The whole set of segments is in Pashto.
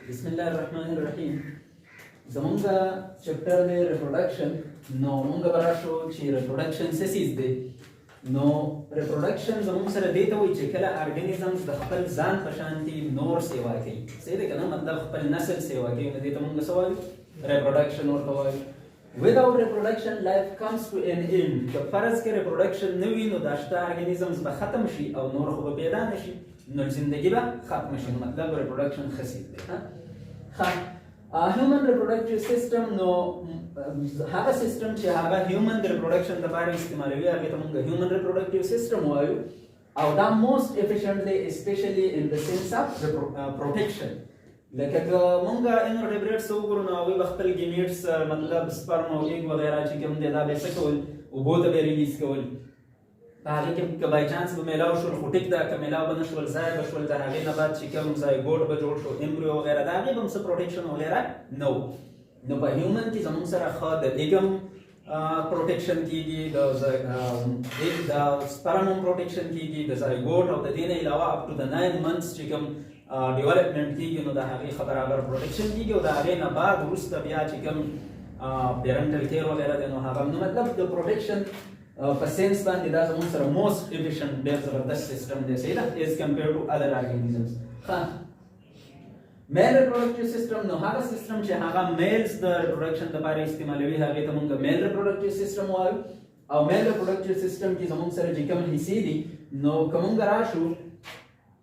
بسم الله الرحمن الرحیم. زمونږه چپټر دی ریپروډکشن. نو مونږ به راشو چې ریپروډکشن څه څیز دی. نو ریپروډکشن زمونږ سره دې ته وایي چې کله ارګانیزمز د خپل ځان په شانتي نور سیوا کوي. صحیح دی که نه؟ مطلب خپل نسل سیوا کوي، نو دې ته مونږ څه وایو؟ ریپروډکشن ورته وایو. Without reproduction, life comes to an end. که فرض کې ریپروډکشن نه وي نو دا شته ارګانیزمز به ختم شي او نور خو به پیدا نه شي، نو زندگی به ختم شي. مطلب ریپروډکشن ښه څیز دی. هیومن ریپروډکټیو سیستم، نو هغه سیستم چې هغه هیومن د ریپروډکشن لپاره استعمالوي هغې ته موږ هیومن ریپروډکټیو سیستم وایو. او دا موسټ افیشینټ دی اسپیشلی ان د سینس اف پروټیکشن. لکه که موږ انورټیبریټس وګورو نو هغوی به خپل ګیمیټس مطلب سپرم او ایګ وغیره چې کوم دی دا به یې څه کول؟ اوبو ته به یې ریلیز کول. په هغې کې که بای چانس به میلاو شول خو ټیک ده، که میلاو به نه شول ځای به شول، د هغې نه بعد چې کوم زایګوټ به جوړ شو امبریو وغیره، د هغې به هم څه پروټیکشن وغیره نه و. نو په هیومن کې زموږ سره ښه د ایګ هم پروټیکشن کېږي، د سپرم هم پروټیکشن کېږي، د زایګوټ او د دې نه علاوه اپ ټو د 9 months چې کوم ډیولپمنټ کېږي نو د هغې ښه برابر پروټیکشن کېږي. او د هغې نه بعد وروسته بیا چې کوم پیرنټل کیر وغیره دی نو هغه نو مطلب د پروټیکشن په سینس باندې دا زموږ سره موسټ افیشینټ ډېر زبردست سیسټم دی. صحیح ده؟ ایز کمپیر ټو ادر ارګانیزمز. میل ریپروډکټیو سیسټم، نو هغه سیسټم چې هغه میلز د ریپروډکشن لپاره استعمالوي هغې ته موږ میل ریپروډکټیو سیسټم وایو. او میل ریپروډکټیو سیسټم کې زموږ سره چې کوم حصې دي نو که موږ راشو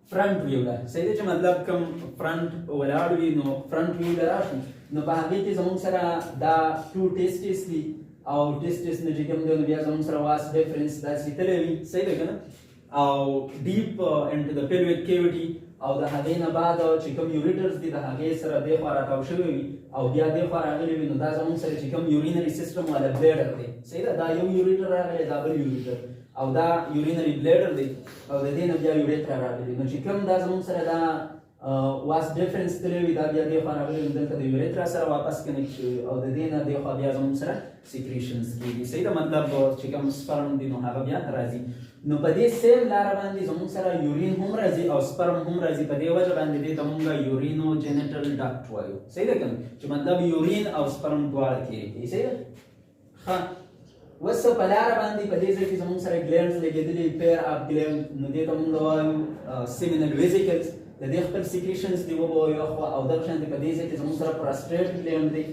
فرنٹ ویو له، صحیح دی چې مطلب کوم فرنٹ ولاړ وي نو فرنٹ ویو له راشو نو په هغې کې زموږ سره دا 2 ټیسټس دي او ټیسټس نه چې کوم دی نو بیا زموږ سره واس ډیفرنس داسې لیکلی وي. صحیح دی که نه؟ او ډیپ انټو د پیلویک کیویټي او د هغې نه بعد چې کوم یوریټرز دي د هغې سره دې خوا راتاو شوي وي او بیا دې خوا راغلي وي نو دا زموږ سره چې کوم یورینري سیسټم والا بلیډر دی. صحیح ده؟ دا یو یوریټر راغلی، دا بل یوریټر، او دا یورینري بلیډر دی او د دې نه بیا یوریټرا راغلی. نو چې کوم دا زموږ سره دا واس ډیفرنس تللی وي دا بیا دې خوا راغلی نو دلته د یوریټرا سره واپس کنیکټ شوي او د دې نه دې خوا بیا زموږ سره سیکریشنز کېږي. صحیح ده؟ مطلب چې کوم سپرم دی نو هغه بیا راځي. نو په دې سیم لاره باندې زموږ سره یورین هم راځي او سپرم هم راځي. په دې وجه باندې دې ته موږ یورینو جینیټل ډاکټ وایو. صحیح ده که نه؟ چې مطلب یورین او سپرم دواړه تېرې کوي. صحیح ده؟ اوس په لاره باندې په دې ځای کې زموږ سره ګلینډز لګېدلي، پیر اف ګلینډ، نو دې ته موږ وایو سیمینل ویزیکلز. د دې خپل سیکریشنز دي وبه یو خوا او دغه شانتې په دې ځای کې زموږ سره پراسټیټ ګلینډ دی.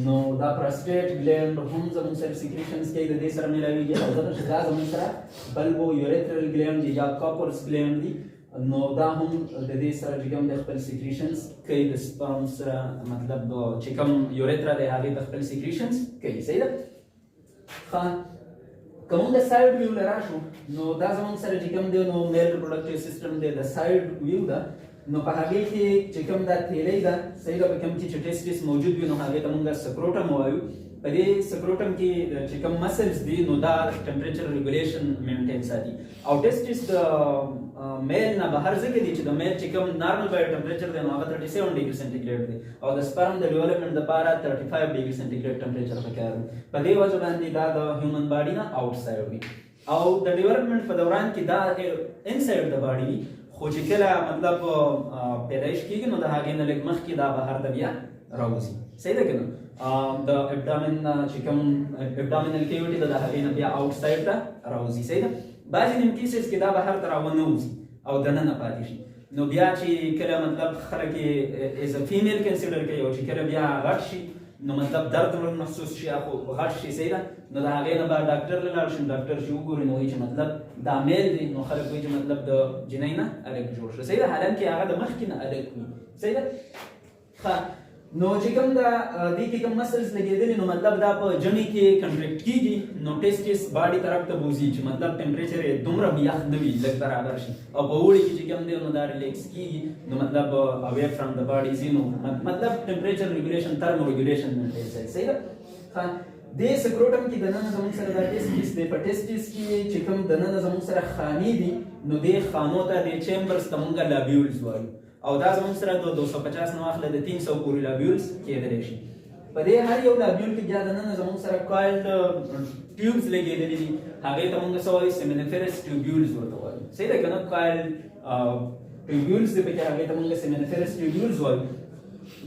نو دا پراسټیټ ګلینډ هم زموږ سره سیکریشنز کوي، د دې سره میلاویږي. او دغه دا زموږ سره بلبو یوریترل ګلینډ دی یا کاپرز ګلینډ دی، نو دا هم د دې سره چې کوم د خپل سیکریشنز کوي د سپرم سره، مطلب چې کوم یوریترا دی هغې د خپل سیکریشنز کوي. صحیح ده؟ که موږ د سایډ ویو له راشو نو دا زموږ سره چې کوم دی نو میل ریپروډکټیو سیسټم دی، د سایډ ویو ده. نو په هغې کې چې کوم دا تیلی ده، صحیح ده، په کوم کې چې ټیسټس موجود وي نو هغې ته موږ سکروټم وایو. په دې سکروټم کې چې کوم مسلز دي نو دا ټمپریچر ریګولیشن مینټین ساتي. او ټیسټس د میل نه بهر ځکه دي چې د میل چې کوم نارمل باډي ټمپریچر دی نو هغه 37 ډګري سنټیګریډ دی او د سپرم د ډیولپمنټ لپاره 35 ډګري سنټیګریډ ټمپریچر پکار دی. په دې وجه باندې دا د هیومن باډي نه آوټ سایډ وي او د ډیولپمنټ په دوران کې دا انسایډ د باډي وي، خو چې کله مطلب پیدایش کېږي نو د هغې نه لږ مخکې دا بهر ته بیا راوځي. صحیح ده که نه؟ د ابډامن چې کوم ابډامینل کیویټي ده د هغې نه بیا آوټ سایډ ته راوځي. صحیح ده؟ بعضې نیم کیسز کې دا بهر ته راونه وځي او دننه پاتې شي. نو بیا چې کله مطلب خلک یې ایز ا فیمیل کنسیډر کوي او چې کله بیا غټ شي نو مطلب درد محسوس شي خو غټ شي. صحیح ده؟ نو د هغې نه به ډاکټر له لاړ شي، ډاکټر چې وګوري نو وایي چې مطلب دا میل دی، نو خلک وایي چې مطلب د جنۍ نه الګ جوړ شو. صحیح ده؟ حالانکې هغه د مخکې نه الګ وي. صحیح ده؟ نو چې کوم دا دې کې کوم مسلز لګېدلي نو مطلب دا په ژمي کې کنټریکټ کېږي نو ټیسټس باډي طرف ته بوځي چې مطلب ټمپریچر یې دومره یخ نه وي، لږ برابر شي. او په اوړي کې چې کوم دی نو دا ریلیکس کېږي نو مطلب اوے فرام د باډي ځي نو مطلب ټمپریچر ریګولیشن ترمو ریګولیشن مینټین ساتي. صحیح ده؟ دې سکروټم کې دننه زموږ سره دا ټیسټس دی. په ټیسټس کې چې کوم دننه زموږ سره خانې دي نو دې خانو ته دې چیمبرز ته موږ لابیولز وایو او دا زموږ سره د 250 نه واخله د 300 پورې لابیولز کېدلی شي. په دې هر یو لابیول کې بیا دننه زموږ سره کوایلډ ټیوبز لګېدلي دي، هغې ته موږ څه وایو؟ سیمینیفرس ټیوبیولز ورته وایو. صحیح ده که نه؟ کوایلډ ټیوبیولز دی پکې، هغې ته موږ سیمینیفرس ټیوبیولز وایو.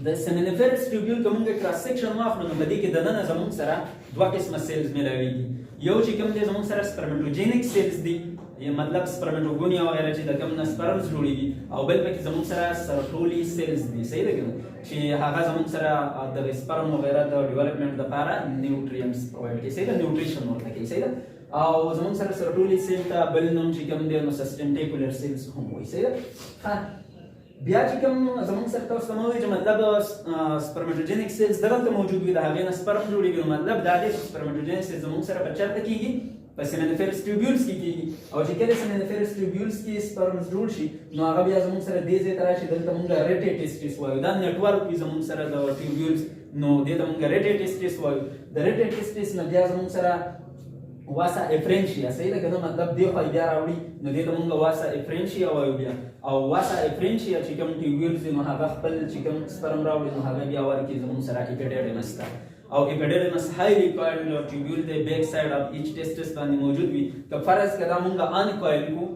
د سیمینیفرس ټیوبیول کومه کراس سیکشن واخلو نو بده کې دننه زمون سره دوه قسمه سیلز ملاويږي یو چې کوم دي زمون سره سپرمټوجینیک سیلز دي یا مطلب سپرمټوګونیا وغیرہ چې د کوم نه سپرمز جوړیږي او بل پکې زمون سره سرټولي سیلز دي صحیح ده کنه چې هغه زمون سره د سپرم وغیرہ د ډیولپمنٹ لپاره نیوټریانټس پرووایډ کوي صحیح ده نیوټریشن ورته کوي صحیح ده او زمون سره سرټولي سیل ته بل نوم چې کوم دي نو سسټینټیکولر سیلز هم وایي صحیح ده بیا چې کوم زمون سره تاسو ته وایي چې مطلب سپرمټوجینیک سیلز دغه موجود وي د هغې نه سپرم جوړیږي مطلب دا دی چې سپرمټوجینیک سیلز زمون سره په چرته کیږي په سیمینیفرس ټیوبیولز کې کیږي او چې کله سیمینیفرس ټیوبیولز کې سپرمز جوړ شي نو هغه بیا زمون سره دې ځای ته راشي دلته مونږ ریټي ټیسټس وایو دا نیټورک وي زمون سره د ټیوبیولز نو دې ته مونږ ریټي ټیسټس وایو د ریټي ټیسټس نه بیا زمون سره واسا افرنشیا صحیح ده کنه مطلب دی خو بیا راوړي نو دې ته مونږ واسا افرنشیا وایو بیا او واسا افرنشیا چې کوم ټیوبیولز نو هغه خپل چې کوم سپرم راوړي نو هغه بیا ورکی زمون سره اپیډیډیمس ته او اپیډیډیمس هایلی کوایلډ ټیوبیول د بیک ساید اف ایچ ټیسټس باندې موجود وي که فرض کړه مونږ ان کوایل کو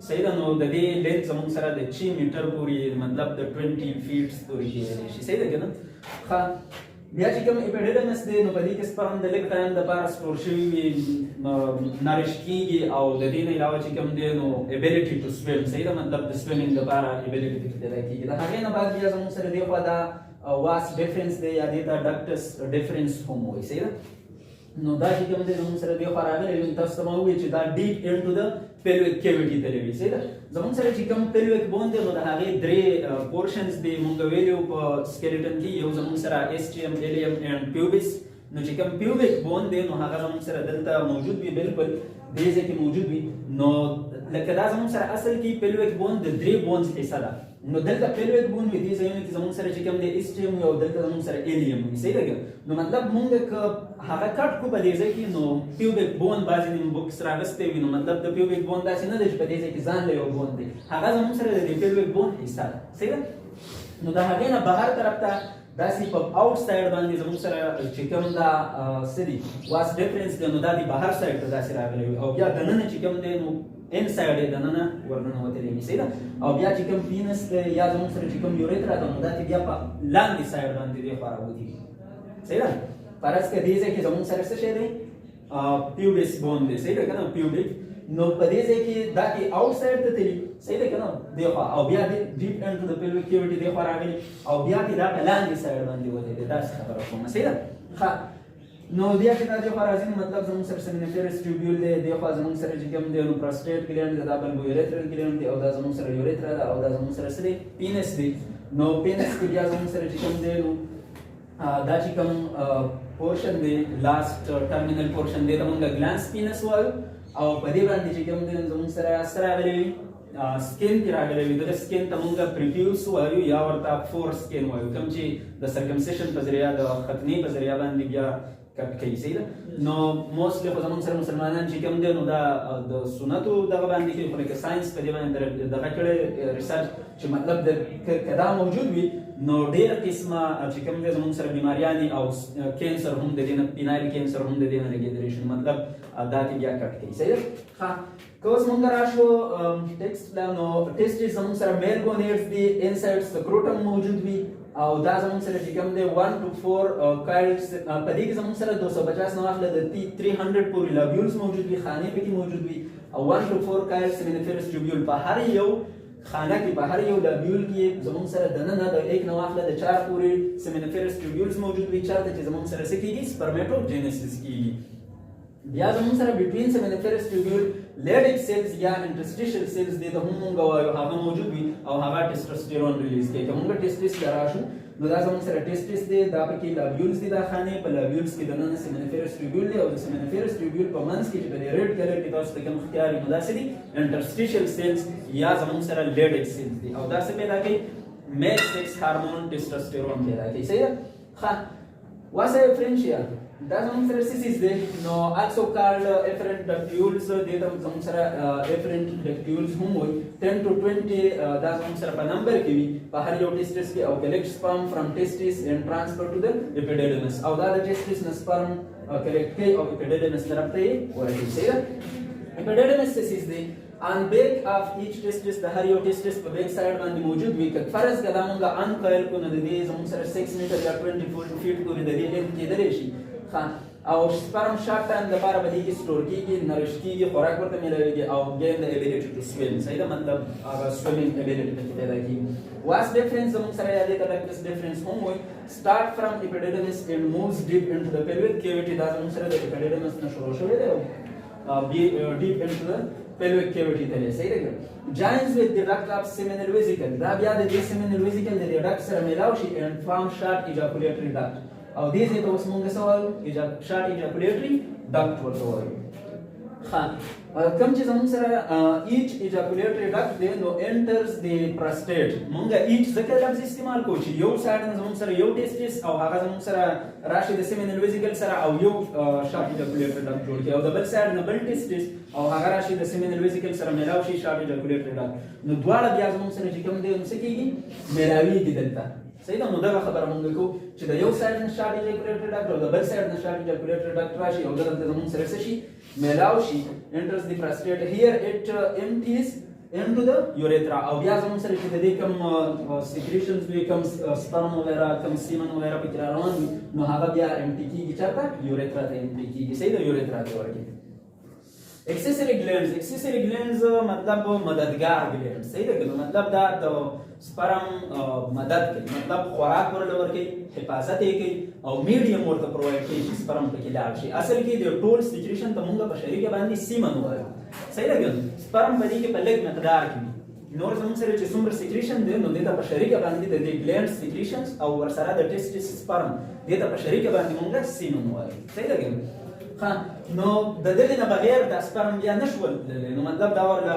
صحیح ده نو د دې لینث زموږ سره د 6 میټر پورې مطلب د 20 فیټس پورې کېدلی شي صحیح ده کنه ښه بیا چې کوم اپیډیډیمس دی نو په دې کې سپرم د لږ ټایم دپاره سټور شوي وي نارش کېږي او د دې نه علاوه چې کوم دی نو ابیلیټي ټو سویم صحیح ده مطلب د سویمینګ دپاره ابیلیټي پکې پیدا کېږي د هغې نه بعد بیا زموږ سره دې خوا دا واس ډیفرنس دی یا دې ته ډکټس ډیفرنس هم وایي صحیح ده نو دا چې کوم دی زموږ سره دې خوا راغلی وي تاسو ته ما وویل چې دا ډیپ انټو د pelvic cavity تللی وي صحیح ده زموږ سره چې کوم pelvic bone دی نو د هغې درې پورشنز دي مونږ ویلي وو په سکیلیټن کې یو زموږ سره اسټیم ایلیم اینډ پیوبس نو چې کوم پیوبک بون دی نو هغه زموږ سره دلته موجود وي بالکل دې ځای کې موجود وي نو لکه دا زموږ سره اصل کې pelvic bone د درې بونز حصه ده نو دلته pelvic bone وي دې ځایونو کې زموږ سره چې کوم دی اسټیم وي او دلته زموږ سره ایلیم وي صحیح ده نو مطلب مونږ که هغه کټ کو په دې ځای کې نو پیوبک بون بعضې نیم بوکس راغستی وي نو مطلب د پیوبک بون داسې نه دی چې په دې ځای کې ځان له یو بون دی هغه زموږ سره د pelvic bone حصه ده صحیح ده نو د هغې نه بهر طرف ته داسې په آوټ سایډ باندې زموږ سره چې کوم دا څه دي واس ډیفرنس دی نو دا د بهر سایډ ته داسې راغلی وي او بیا دننه چې کوم دی نو ان سایډ یې دننه ورننوتلی وي صحیح ده او بیا چې کوم پینس دی یا زموږ سره چې کوم یوریترا ده نو دا چې بیا په لاندې سایډ باندې دی خوا راوتي وي صحیح ده فرض که دې ځای کې زموږ سره څه شی دی پیوبس بون دی صحیح ده که نه پیوبک نو په دې ځای کې دا کې آوټ سایډ ته تلي صحیح ده که نه دې خوا او بیا ډیپ انټو د pelvic cavity دې خوا راغلي او بیا کې دا په لاندې سایډ باندې ودرېدی داسې خبره کومه صحیح ده ښه نو بیا چې دا دې خوا راځي مطلب زموږ سره سیمینیفرس ټیوبیول دی دې خوا زموږ سره چې کوم دی نو پروسټیټ ګلینډ دی دا بلبویوریترل ګلینډ دی او دا زموږ سره یوریترا ده او دا زموږ سره څه دی پینس دی نو پینس کې بیا زموږ سره چې کوم دی نو دا چې کوم پورشن دی لاست ټرمینل پورشن دی دا مونږ ګلانس پینس وایو او په دې باندې چې کوم دی زموږ سره څه راغلی وي سکین کې راغلی وي دغه سکین ته مونږ پریفیوس وایو یا ورته فور سکین وایو کوم چې د سرکمسیشن په ذریعه د ختنې په ذریعه باندې بیا کټ کوي صحیح ده نو موسټلی خو زموږ سره مسلمانان چې کوم دی نو دا د سنتو دغه باندې کوي خو لکه ساینس په دې باندې دغه کړی ریسرچ چې مطلب که دا موجود وي نو ډېر قسمه چې کوم دی زموږ سره بیماریانې او کینسر هم د دې نه پینایل کینسر هم د دې نه لګېدلی شي مطلب دا ته بیا کټ کوي صحیح ده ښه که اوس مونږ راشو ټیکسټ ته نو ټیسټس زموږ سره میل ګونیډز دي انسایډ سکروټم موجود وي او دا زموږ سره چې کوم دی 1 to 4 کایلز په دې کې زموږ سره 250 نه واخله د 300 پورې لابیولز موجود وي خانې پکې موجود وي او 1 to 4 کایلز سیمینیفرس ټیوبیول په هر یو خانه کې په هر یو لابیول کې زموږ سره دننه د 1 نه واخله د 4 پورې سیمینیفرس ټیوبیولز موجود وي چېرته چې زموږ سره څه کېږي سپرمیټوجینیسس کېږي بیا زموږ سره بټوین سیمینیفرس ټیوبیول لیډیک سیلز یا انټرسټیشل سیلز دي ته هم مونږ وایو هغه موجود وي او هغه ټیسټوسټیرون ریلیز کوي که مونږ ټیسټس ته راشو نو دا زموږ سره ټیسټس دی دا پکې لابیولز دي دا خانې په لابیولز کې دننه سیمینیفرس ټیوبیول دی او د سیمینیفرس ټیوبیول په منځ کې چې په دې ریډ کلر کې تاسو ته کوم ښکاري نو دا څه دي انټرسټیشل سیلز یا زموږ سره لیډیک سیلز دي او دا څه پیدا کوي میل سیکس هارمون ټیسټوسټیرون پیدا کوي صحیح ده ښه واسه افرنشیا دا زموږ سره سیسیس دی نو also called efferent ductules دې ته زموږ سره efferent ductules هم وایي 10 to 20 دا زموږ سره په نمبر کې وي په هر یو ټیسټس کې او collect sperm from testis and transfer to the epididymis او دا د testis نه sperm collect کوي او epididymis طرف ته یې ورکوي صحیح ده epididymis سیسیس دی ان بیک اف ایچ ټیسټس د هر یو ټیسټس په بیک سایډ باندې موجود وي که فرض کړه موږ ان کایل کو نه د دې زموږ سره 6 میټر یا 24 فیټ پورې د دې لیند کېدلی شي او سپرم شارټ ټایم لپاره به دې کې سټور کېږي نرش کېږي خوراک ورته میلاویږي او ګین د ایبیلیټي ټو سویم صحیح ده مطلب هغه سویمینګ ایبیلیټي پکې پیدا کېږي واس ډیفرنس زموږ سره یادې کړه دس ډیفرنس هم وایي start from epididymis and moves deep into the pelvic cavity دا زموږ سره د epididymis نه شروع شوی دی او deep into the pelvic cavity ته دی صحیح ده joins with the duct of seminal vesicle دا بیا د دې seminal vesicle د دې duct سره میلاو شي and form short ejaculatory duct او دې ځای ته اوس موږ څه وایو short ejaculatory duct ورته وایو کوم چې زموږ سره each ejaculatory duct دی نو enters the prostate موږ each ځکه لفظ استعمال کوو چې یو سایډ نه زموږ سره یو ټیسټس او هغه زموږ سره راشي د seminal vesicle سره او یو short ejaculatory duct جوړ کړي او د بل سایډ نه بل ټیسټس او هغه راشي د seminal vesicle سره میلاو شي short ejaculatory duct نو دواړه بیا زموږ سره چې کوم دی نو څه کېږي میلاویږي دلته صحیح ده نو دغه خبره مونږ کوو چې د یو سایډ نه شارټ ایجاکولیټری ډاکټر او د بل سایډ نه شارټ ایجاکولیټری ډاکټر راشي او دغه زموږ سره څه شي میلاو شي enters the prostate here it empties into the urethra او بیا زموږ سره چې د دې کوم سیکریشنز وي کوم سپرم وغیرہ کوم سیمن وغیرہ پکې را روان وي نو هغه بیا امټي کېږي چېرته یورethra ته امټي کېږي صحیح ده یورethra ته ورکېږي accessory glands मतलब मददगार glands صحیح ده که مطلب دا د سپرم مدد کوي مطلب خوراک ورله ورکوي حفاظت یې کوي او میډیم ورته پرووایډ کوي چې سپرم پکې لاړ شي اصل کې د ټول سیکریشن ته موږ په شریکه باندې سیمن وایو صحیح ده که سپرم په دې کې په لږ مقدار کې وي نور زموږ سره چې څومره سیکریشن دی نو دې ته په شریکه باندې د دې ګلینډ سیکریشنز او ورسره د ټیسټس سپرم دې ته په شریکه باندې موږ سیمن وایو صحیح ده که نو د دې نه بغیر د سپرم بیا نشول نو مطلب دا ورله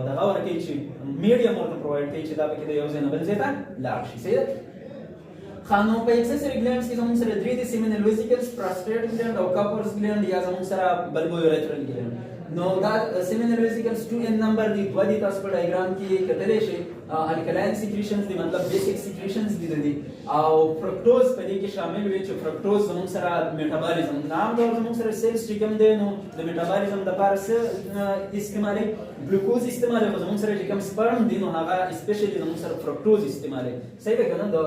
دغه ورکوي چې میډیم ورته پرووایډ کوي چې دا پکې د یو ځای نه بل ځای ته لاړ شي صحیح ده نو په accessory glands کې زموږ سره درې دي seminal vesicles prostate gland او Cowper's gland یا زموږ سره bulbourethral gland نو دا seminal vesicles 2 in number دي دوه دي تاسو په ډایګرام کې کتلی شئ alkaline secretions دي مطلب basic secretions دي د دې او فرکټوز په دې کې شامل وي چې فرکټوز زموږ سره میټابولیزم عام ډول زموږ سره سیلز چې کوم دی نو د میټابولیزم دپاره څه استعمالوي ګلوکوز استعمالوي خو زموږ سره چې کوم سپرم دي نو هغه اسپیشلی زموږ سره فرکټوز استعمالوي صحیح ده که نه د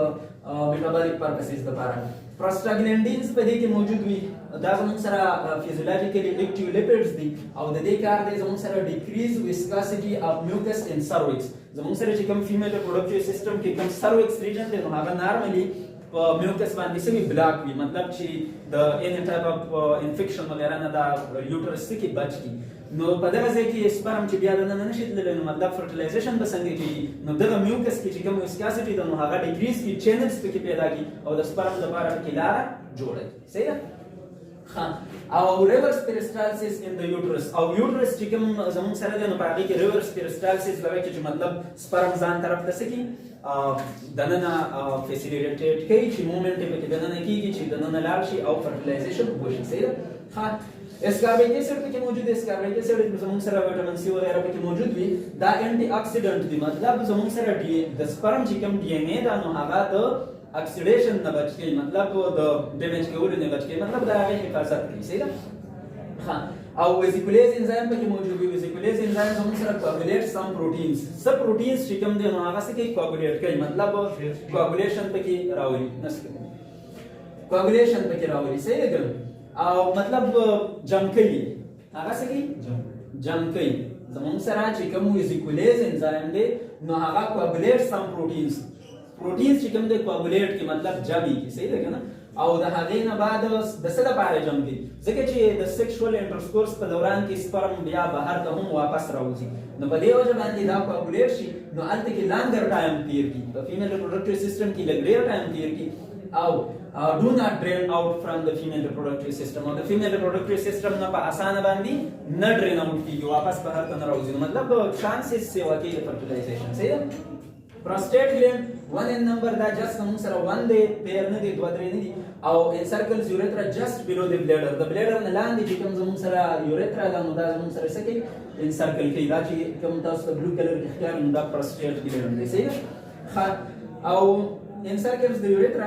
میټابولیک پرپسز دپاره پروسټاګلینډینز په دې کې موجود وي دا زموږ سره فیزیولوژیکلی اکټیو لیپیډز دي او د دې کار دی زموږ سره ډیکریز ویسکاسټي اف میوکس ان سروکس زموږ سره چې کوم فیمیل ریپروډکټیو سیستم کې کوم سروکس ریجن دی نو هغه نارملی په میوکس باندې سوي بلاک وي مطلب چې د any type of infection وغیرہ نه دا یوټرس کې بچ کی نو په دغه ځای کې سپرم چې بیا دننه نشي تللی نو مطلب فرټیلایزیشن به څنګه کېږي نو دغه میوکس کې چې کوم ویسکاسټي ده نو هغه ډیکریز کړي چینلز پکې پیدا کړي او د سپرم لپاره پکې لاره جوړه کړي صحیح ده او ریورس پیریسټالسیس ان د یوټرس او یوټرس چې کوم زموږ سره دی نو په هغې کې ریورس پیریسټالسیس لوي چې مطلب سپرم ځان طرف ته څه کړي دننه فیسیلیټیټ کوي چې مومنټ یې پکې دننه کېږي چې دننه لاړ شي او فرټیلایزیشن وشي صحیح ده اسکاربیک ایسډ پکې موجود دی اسکاربیک ایسډ زموږ سره ویټامین سی وغیرہ پکې موجود وي دا انټي اکسیډنټ دی مطلب زموږ سره د سپرم چې کوم ډي ان اے دا نو هغه د اکسیډیشن نه بچ کوي مطلب د ډیمیج کولو نه بچ کوي مطلب د هغې حفاظت کوي صحیح ده او ویزیکولیز انزایم پکې موجود وي ویزیکولیز انزایم زموږ سره کواګولیټ سم پروټینز څه پروټینز چې کوم دی نو هغه څه کوي کواګولیټ کوي مطلب کواګولیشن پکې راولي کواګولیشن پکې راولي صحیح ده او مطلب جمع کوي هغه څه کوي جمع کوي زموږ سره چې کوم ویزیکولیز انزایم دی نو هغه کواګولیټ سم پروټینز چې کوم دی کواګولیټ کې مطلب جمع کی صحیح ده که نه او د هغې نه بعد د څه لپاره جمع کوي ځکه چې د سیکشوال انټرکورس په دوران کې سپرم بیا بهر ته هم واپس راوځي نو په دې وجه باندې دا کواګولیټ شي نو هلته کې لانګر ټایم تیر کړي په فیمیل ریپروډکټیو سیسټم کې لږ ډېر ټایم تیر کړي او do not drain out from the female reproductive system or the female reproductive system نه په اسانه باندې نه ډرین اوټ کیږي واپس بهر ته نه راوځي مطلب چانسز سیوا کوي د فرټیلایزیشن صحیح ده prostate gland 1 in number دا just موږ سره 1 دی پیر نه دی 2 3 نه دی او encircles urethra just below the bladder the bladder نه لاندې چې کوم زموږ سره urethra دا نو دا زموږ سره څه کوي encircle کوي دا چې کوم تاسو بلو کلر اختیار نو دا prostate gland دی صحیح ده او انسرکلز د یوریترا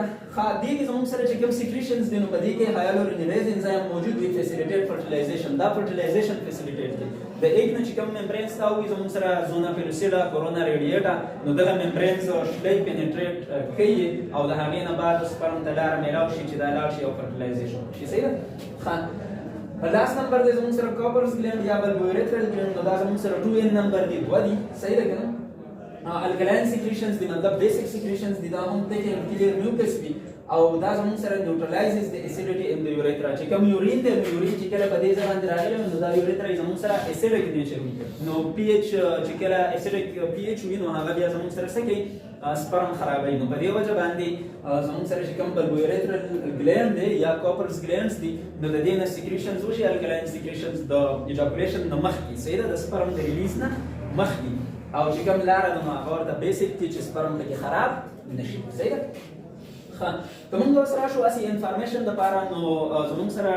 دې کې زموږ سره چې کوم سیکریشنز دي نو په دې کې هایالورونیز انزایم موجود وي فیسیلیټیټ فرټیلایزیشن دا فرټیلایزیشن فیسیلیټیټ کوي د ایګ نه چې کوم ممبرینز تا وي زموږ سره زونا پیلوسیلا کورونا ریډیټا نو دغه ممبرینز شلای پینټریټ کوي او د هغې نه بعد سپرم ته لاره میلاو شي چې دا لاړ شي او فرټیلایزیشن شي صحیح ده په لاس نمبر دی زموږ سره کاپرز ګلینډ یا بل یوریترل ګلینډ نو دا زموږ سره 2n نمبر دی 2 دي صحیح ده که نه الکلاین سیکریشنز دي مطلب بیسیک سیکریشنز دي دا هم ته کې کلیر میوکس وي او دا زموږ سره نیوټرلایزز د اسیډیټي ان د یوریترا چې کوم یورین دی یورین چې کله په دې ځای باندې راغلی نو دا یوریترا زموږ سره اسیډیک نیچر وي نو پی ایچ چې کله اسیډیک پی ایچ وي نو هغه بیا زموږ سره څه کوي سپرم خرابوي نو په دې وجه باندې زموږ سره چې کوم بل یوریترل ګلینډ دی یا کاپرز ګلینډز دي نو د دې نه سیکریشنز وشي الکلاین سیکریشنز د ایجاکولیشن نه مخکې صحیح ده د سپرم د ریلیز نه مخکې او چې کوم لاره نو هغه ورته بیسیک دي چې سپرم پکې خراب نشي صحیح ده ښه که موږ اوس راشو هسې انفارمیشن دپاره نو زموږ سره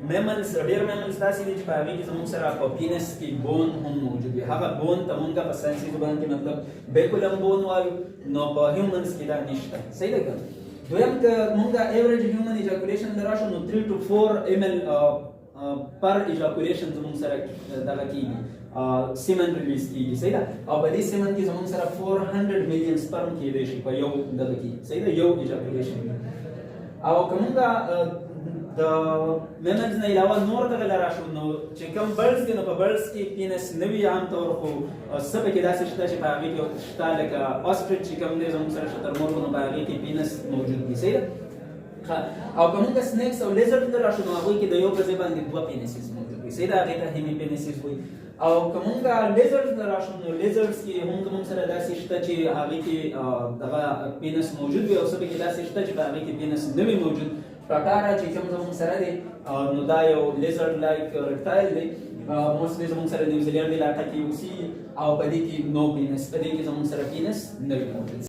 میملز ډېر میملز داسې دي چې په هغې کې زموږ سره په پینس کې بون هم موجود وي هغه بون ته موږ په ساینسي زبان کې مطلب بیکولم بون وایو نو په هیومنز کې دا نشته صحیح ده که دویم که موږ ایوریج هیومن ایجاکولیشن ته راشو نو 3 to 4 ml پر ایجاکولیشن زموږ سره دغه کېږي سیمن ریلیز کیږي صحیح ده او په دې سیمن کې زموږ سره 400 میلیون سپرم کېدای شي په یو دغه کې صحیح ده یو ایجاکولیشن او که موږ د میملز نه علاوه نور دغه له راشو نو چې کوم بلز دي نو په بلز کې پینس نه وي عام طور خو څه پکې داسې شته چې په هغې کې شته لکه آسټریچ چې کوم دی زموږ سره شترمرغ نو په هغې کې پینس موجود وي صحیح ده او که موږ سنیکس او لیزرډ ته راشو نو هغوی کې د یو په ځای باندې 2 پینسز موجود وي صحیح ده هغې ته هیمي پینسز وایي او که موږ لیزرډز ته راشو نو لیزرډز کې هم زموږ سره داسې شته چې هغې کې دغه پینس موجود وي او څه پکې داسې شته چې په هغې کې پینس نه وي موجود ټاټاره چې کوم زموږ سره دی نو دا یو لیزرډ لایک ریپټایل دی موسټلی زموږ سره نیوزیلینډ علاقه کې اوسي او په دې کې نو پینس په دې کې زموږ سره پینس نه وي موجود